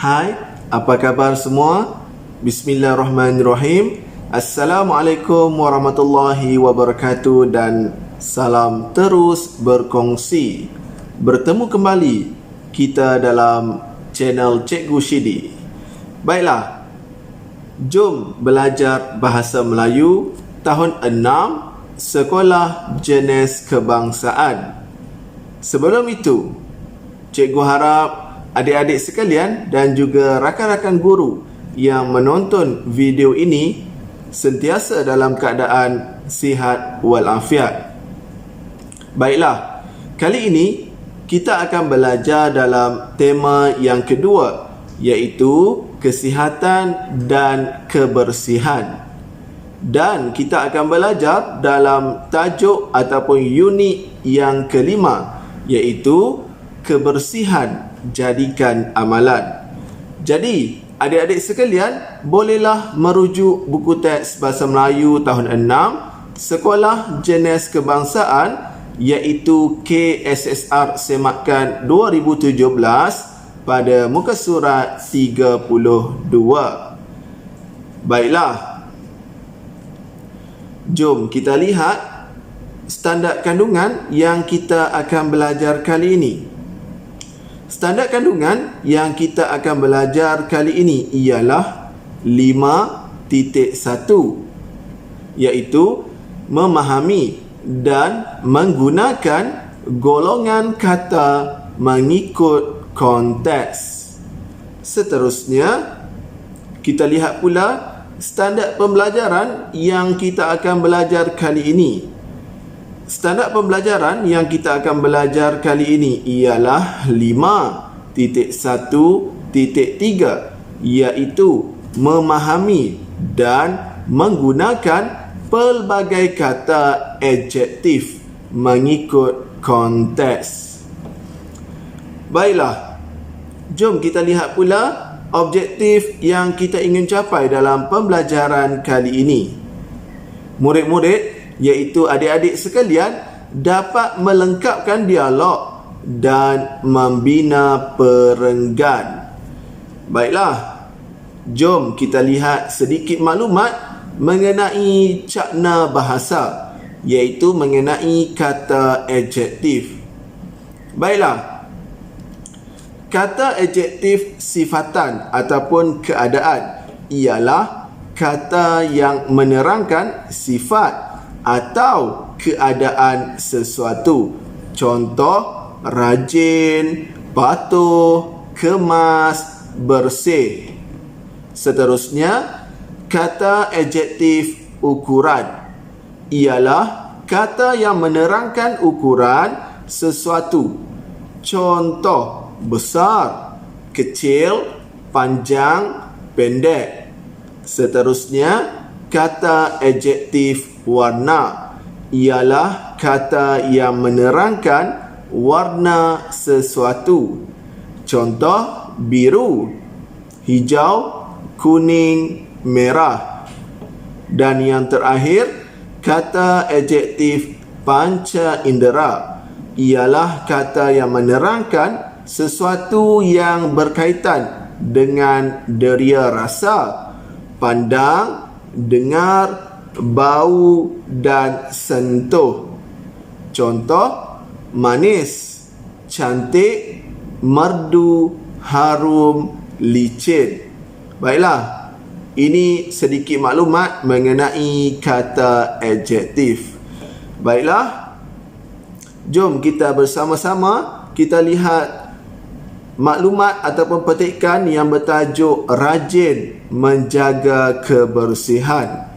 Hai, apa khabar semua? Bismillahirrahmanirrahim. Assalamualaikum warahmatullahi wabarakatuh dan salam terus berkongsi. Bertemu kembali kita dalam channel Cikgu Shidi. Baiklah, jom belajar bahasa Melayu tahun 6 Sekolah Jenis Kebangsaan. Sebelum itu, cikgu harap adik-adik sekalian dan juga rakan-rakan guru yang menonton video ini sentiasa dalam keadaan sihat walafiat. Baiklah, kali ini kita akan belajar dalam tema yang kedua, iaitu kesihatan dan kebersihan. Dan kita akan belajar dalam tajuk ataupun unit yang kelima, iaitu kebersihan jadikan amalan. Jadi, adik-adik sekalian, bolehlah merujuk buku teks Bahasa Melayu tahun 6 Sekolah Jenis Kebangsaan, iaitu KSSR Semakan 2017 pada muka surat 32. Baiklah, jom kita lihat standard kandungan yang kita akan belajar kali ini. Standard kandungan yang kita akan belajar kali ini ialah 5.1, iaitu memahami dan menggunakan golongan kata mengikut konteks. Seterusnya, kita lihat pula standard pembelajaran yang kita akan belajar kali ini. Standard pembelajaran yang kita akan belajar kali ini ialah 5.1.3, iaitu memahami dan menggunakan pelbagai kata adjektif mengikut konteks. Baiklah, jom kita lihat pula objektif yang kita ingin capai dalam pembelajaran kali ini. Murid-murid, iaitu adik-adik sekalian, dapat melengkapkan dialog dan membina perenggan. Baiklah, jom kita lihat sedikit maklumat mengenai cakna bahasa, iaitu mengenai kata adjektif. Baiklah, kata adjektif sifatan ataupun keadaan ialah kata yang menerangkan sifat atau keadaan sesuatu. Contoh, rajin, patuh, kemas, bersih. Seterusnya, kata adjektif ukuran ialah kata yang menerangkan ukuran sesuatu. Contoh, besar, kecil, panjang, pendek. Seterusnya, kata adjektif warna ialah kata yang menerangkan warna sesuatu. Contoh, biru, hijau, kuning, merah. Dan yang terakhir, kata adjektif panca indera ialah kata yang menerangkan sesuatu yang berkaitan dengan deria rasa, pandang, dengar, bau dan sentuh. Contoh, manis, cantik, merdu, harum, licin. Baiklah, ini sedikit maklumat mengenai kata adjektif. Baiklah, jom kita bersama-sama kita lihat maklumat ataupun petikan yang bertajuk rajin menjaga kebersihan.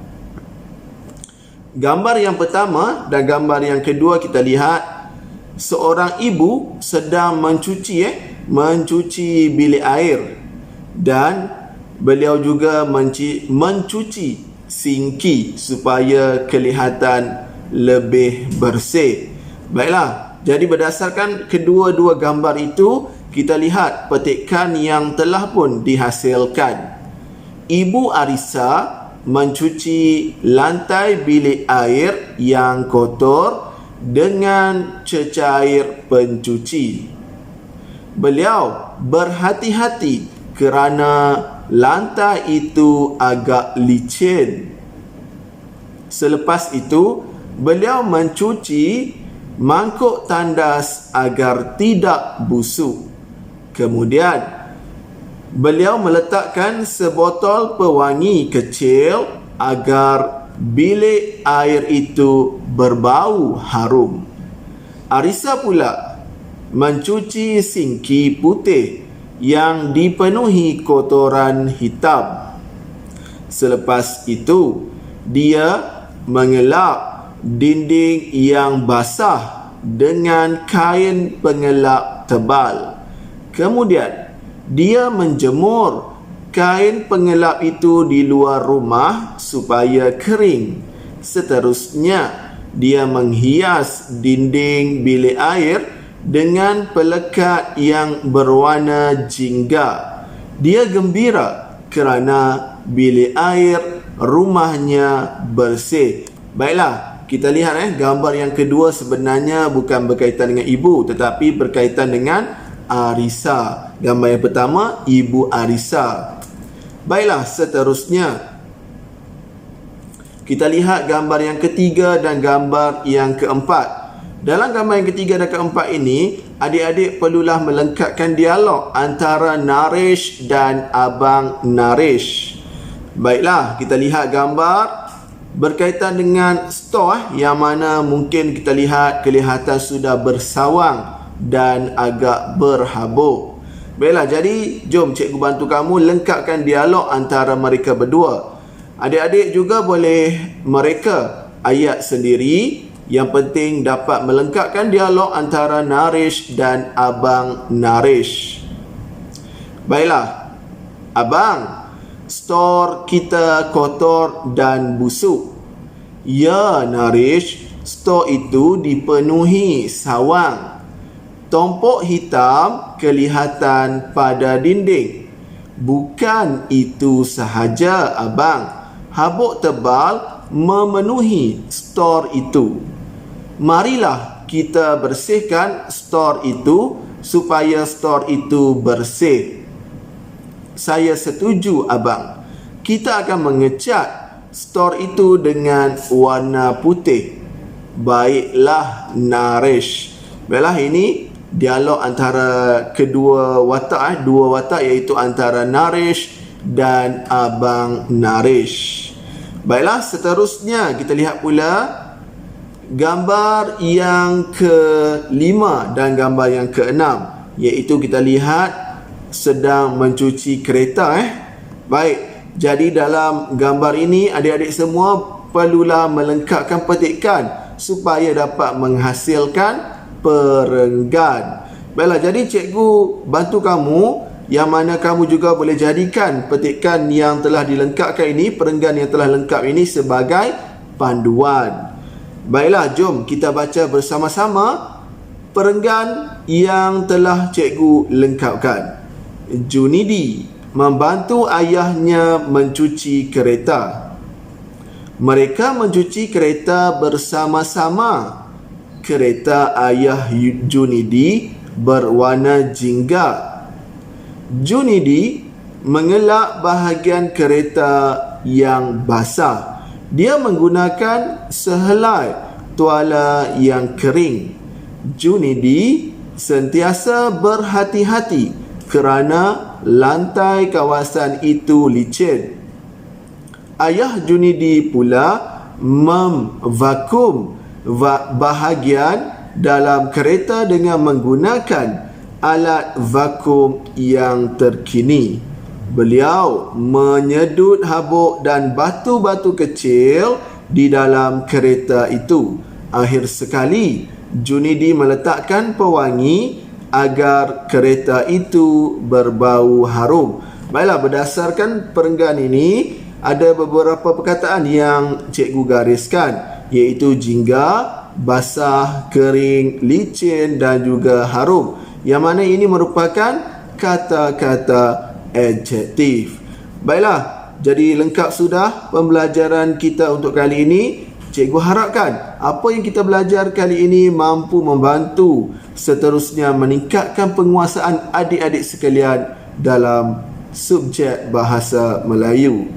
Gambar yang pertama dan gambar yang kedua kita lihat seorang ibu sedang mencuci bilik air, dan beliau juga mencuci sinki supaya kelihatan lebih bersih. Baiklah, jadi berdasarkan kedua-dua gambar itu, kita lihat petikan yang telah pun dihasilkan. Ibu Arisa mencuci lantai bilik air yang kotor dengan cecair pencuci. Beliau berhati-hati kerana lantai itu agak licin. Selepas itu, beliau mencuci mangkuk tandas agar tidak busuk. Kemudian, beliau meletakkan sebotol pewangi kecil agar bilik air itu berbau harum. Arissa pula mencuci sinki putih yang dipenuhi kotoran hitam. Selepas itu, dia mengelap dinding yang basah dengan kain pengelap tebal. Kemudian, dia menjemur kain pengelap itu di luar rumah supaya kering. Seterusnya, dia menghias dinding bilik air dengan pelekat yang berwarna jingga. Dia gembira kerana bilik air rumahnya bersih. Baiklah, kita lihat gambar yang kedua sebenarnya bukan berkaitan dengan ibu, tetapi berkaitan dengan Arissa. Gambar yang pertama, Ibu Arissa. Baiklah, seterusnya kita lihat gambar yang ketiga dan gambar yang keempat. Dalam gambar yang ketiga dan keempat ini, adik-adik perlulah melengkapkan dialog antara Naresh dan Abang Naresh. Baiklah, kita lihat gambar berkaitan dengan stor yang mana mungkin kita lihat kelihatan sudah bersawang dan agak berhabuk. Baiklah, jadi jom cikgu bantu kamu lengkapkan dialog antara mereka berdua. Adik-adik juga boleh mereka ayat sendiri. Yang penting dapat melengkapkan dialog antara Naresh dan Abang Naresh. Baiklah, Abang, stor kita kotor dan busuk. Ya, Naresh, stor itu dipenuhi sawang. Tompok hitam kelihatan pada dinding. Bukan itu sahaja, Abang. Habuk tebal memenuhi stor itu. Marilah kita bersihkan stor itu supaya stor itu bersih. Saya setuju, Abang. Kita akan mengecat stor itu dengan warna putih. Baiklah, Naresh. Baiklah, ini dialog antara kedua watak, dua watak, iaitu antara Naresh dan Abang Naresh. Baiklah, seterusnya kita lihat pula gambar yang ke-5 dan gambar yang ke-6, iaitu kita lihat sedang mencuci kereta. Baik, jadi dalam gambar ini adik-adik semua perlulah melengkapkan petikan supaya dapat menghasilkan perenggan. Baiklah, jadi cikgu bantu kamu, yang mana kamu juga boleh jadikan petikan yang telah dilengkapkan ini, perenggan yang telah lengkap ini sebagai panduan. Baiklah, jom kita baca bersama-sama perenggan yang telah cikgu lengkapkan. Junidi membantu ayahnya mencuci kereta. Mereka mencuci kereta bersama-sama. Kereta ayah Junidi berwarna jingga. Junidi mengelak bahagian kereta yang basah. Dia menggunakan sehelai tuala yang kering. Junidi sentiasa berhati-hati kerana lantai kawasan itu licin. Ayah Junidi pula memvakum bahagian dalam kereta dengan menggunakan alat vakum yang terkini. Beliau menyedut habuk dan batu-batu kecil di dalam kereta itu. Akhir sekali, Junidi meletakkan pewangi agar kereta itu berbau harum. Baiklah, berdasarkan perenggan ini, ada beberapa perkataan yang cikgu gariskan, iaitu jingga, basah, kering, licin dan juga harum. Yang mana ini merupakan kata-kata adjektif. Baiklah, jadi lengkap sudah pembelajaran kita untuk kali ini. Cikgu harapkan apa yang kita belajar kali ini mampu membantu seterusnya meningkatkan penguasaan adik-adik sekalian dalam subjek bahasa Melayu.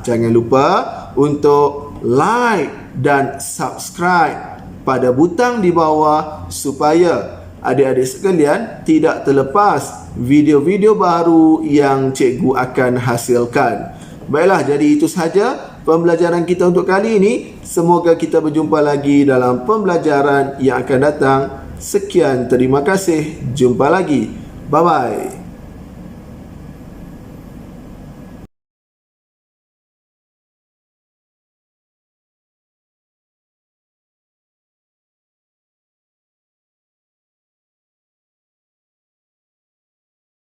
Jangan lupa untuk like dan subscribe pada butang di bawah supaya adik-adik sekalian tidak terlepas video-video baru yang cikgu akan hasilkan. Baiklah, jadi itu sahaja pembelajaran kita untuk kali ini. Semoga kita berjumpa lagi dalam pembelajaran yang akan datang. Sekian, terima kasih. Jumpa lagi. Bye-bye.